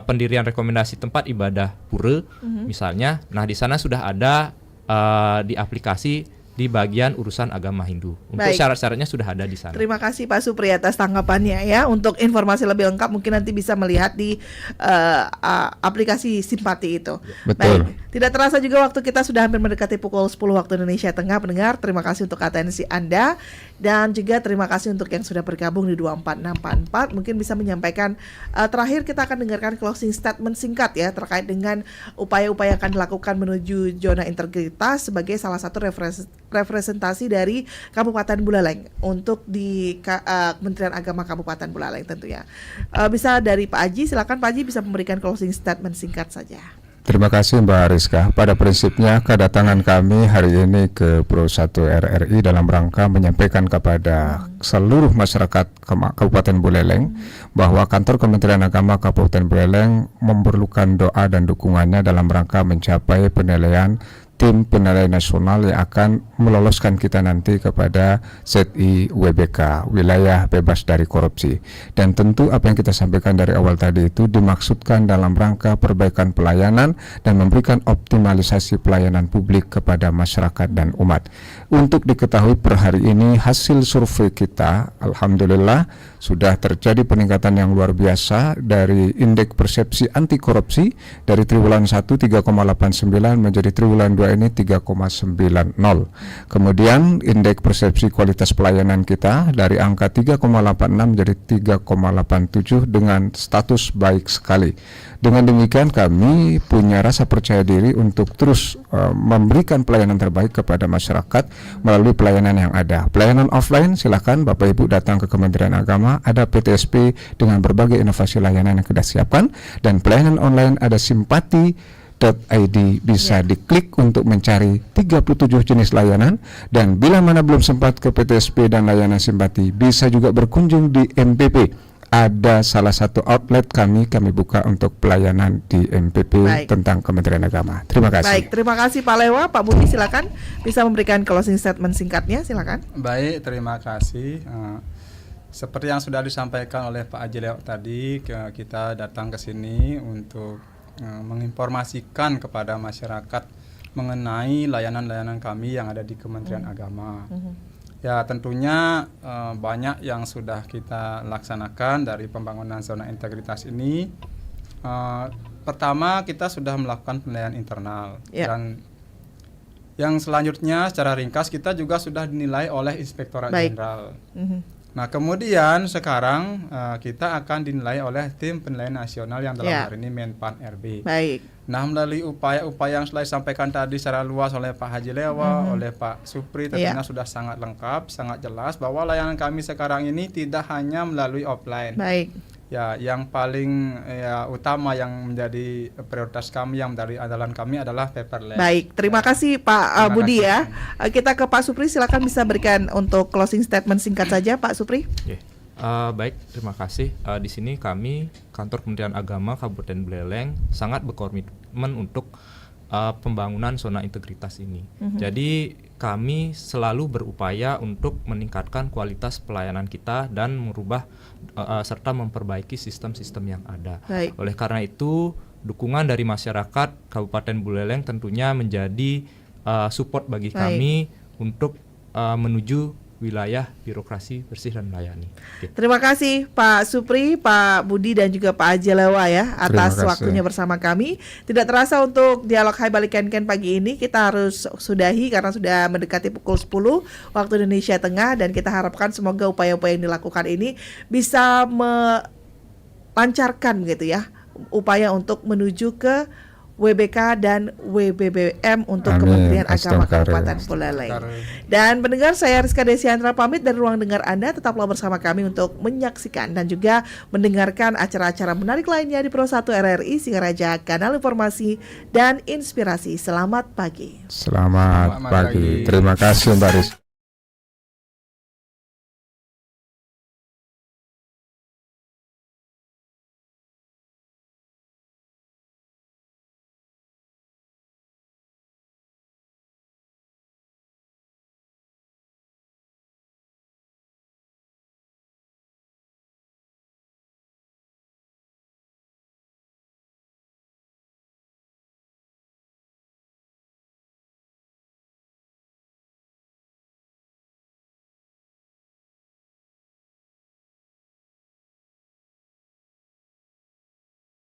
pendirian rekomendasi tempat ibadah pura, misalnya. Nah, di sana sudah ada di aplikasi di bagian urusan agama Hindu. Untuk syarat-syaratnya sudah ada di sana. Terima kasih Pak Supri atas tanggapannya ya. Untuk informasi lebih lengkap mungkin nanti bisa melihat di aplikasi Simpati itu. Betul. Baik. Tidak terasa juga waktu kita sudah hampir mendekati pukul 10 waktu Indonesia Tengah. Pendengar, terima kasih untuk atensi Anda dan juga terima kasih untuk yang sudah bergabung di 24644. Mungkin bisa menyampaikan terakhir kita akan dengarkan closing statement singkat ya terkait dengan upaya-upaya yang akan dilakukan menuju zona integritas sebagai salah satu representasi dari Kabupaten Buleleng untuk di Kementerian Agama Kabupaten Buleleng tentunya. Bisa dari Pak Haji, silakan Pak Haji bisa memberikan closing statement singkat saja. Terima kasih Mbak Rizka. Pada prinsipnya kedatangan kami hari ini ke Pro 1 RRI dalam rangka menyampaikan kepada seluruh masyarakat Kabupaten Buleleng bahwa kantor Kementerian Agama Kabupaten Buleleng memerlukan doa dan dukungannya dalam rangka mencapai penilaian tim penilai nasional yang akan meloloskan kita nanti kepada ZI WBK, wilayah bebas dari korupsi. Dan tentu apa yang kita sampaikan dari awal tadi itu dimaksudkan dalam rangka perbaikan pelayanan dan memberikan optimalisasi pelayanan publik kepada masyarakat dan umat. Untuk diketahui per hari ini hasil survei kita, alhamdulillah sudah terjadi peningkatan yang luar biasa dari indeks persepsi anti korupsi dari triwulan 1 3,89 menjadi triwulan 2 ini 3,90. Kemudian indeks persepsi kualitas pelayanan kita dari angka 3,86 menjadi 3,87 dengan status baik sekali. Dengan demikian kami punya rasa percaya diri untuk terus memberikan pelayanan terbaik kepada masyarakat melalui pelayanan yang ada. Pelayanan offline silakan Bapak Ibu datang ke Kementerian Agama, ada PTSP dengan berbagai inovasi layanan yang kita siapkan, dan pelayanan online ada simpati.id, bisa diklik untuk mencari 37 jenis layanan. Dan bila mana belum sempat ke PTSP dan layanan simpati, bisa juga berkunjung di MPP. Ada salah satu outlet kami buka untuk pelayanan di MPP tentang Kementerian Agama. Terima kasih. Baik, terima kasih Pak Lewa. Pak Budi silakan bisa memberikan closing statement singkatnya, silakan. Baik, terima kasih. Seperti yang sudah disampaikan oleh Pak Haji Lewa tadi, kita datang ke sini untuk menginformasikan kepada masyarakat mengenai layanan-layanan kami yang ada di Kementerian Agama. Ya, tentunya banyak yang sudah kita laksanakan dari pembangunan zona integritas ini. Pertama, kita sudah melakukan penilaian internal, dan yang selanjutnya secara ringkas kita juga sudah dinilai oleh Inspektorat Jenderal. Nah, kemudian sekarang kita akan dinilai oleh tim penilaian nasional yang dalam hari ini Menpan RB. Nah, melalui upaya-upaya yang sudah disampaikan tadi secara luas oleh Pak Haji Lewa, oleh Pak Supri, tentunya sudah sangat lengkap, sangat jelas bahwa layanan kami sekarang ini tidak hanya melalui offline. Ya, yang paling utama yang menjadi prioritas kami, yang dari andalan kami adalah paperless. Baik, terima kasih Pak Budi ya. Kita ke Pak Supri, silakan bisa berikan untuk closing statement singkat saja Pak Supri. Baik, terima kasih. Di sini kami Kantor Kementerian Agama Kabupaten Buleleng sangat berkomitmen untuk pembangunan zona integritas ini. Jadi kami selalu berupaya untuk meningkatkan kualitas pelayanan kita dan merubah serta memperbaiki sistem-sistem yang ada. Oleh karena itu, dukungan dari masyarakat Kabupaten Buleleng tentunya menjadi support bagi kami untuk menuju wilayah birokrasi bersih dan melayani. Terima kasih Pak Supri, Pak Budi dan juga Pak Haji Lewa ya atas waktunya bersama kami. Tidak terasa untuk dialog Hai Balik Ken pagi ini kita harus sudahi karena sudah mendekati pukul 10 waktu Indonesia Tengah, dan kita harapkan semoga upaya-upaya yang dilakukan ini bisa melancarkan gitu ya upaya untuk menuju ke WBK dan WBBM untuk Kementerian Agama Kabupaten Buleleng. Dan pendengar, saya Rizka Desiandra pamit dari ruang dengar Anda. Tetaplah bersama kami untuk menyaksikan dan juga mendengarkan acara-acara menarik lainnya di Pro 1 RRI Singaraja, kanal informasi dan inspirasi. Selamat pagi. Selamat pagi. Terima kasih Mbak Rizka.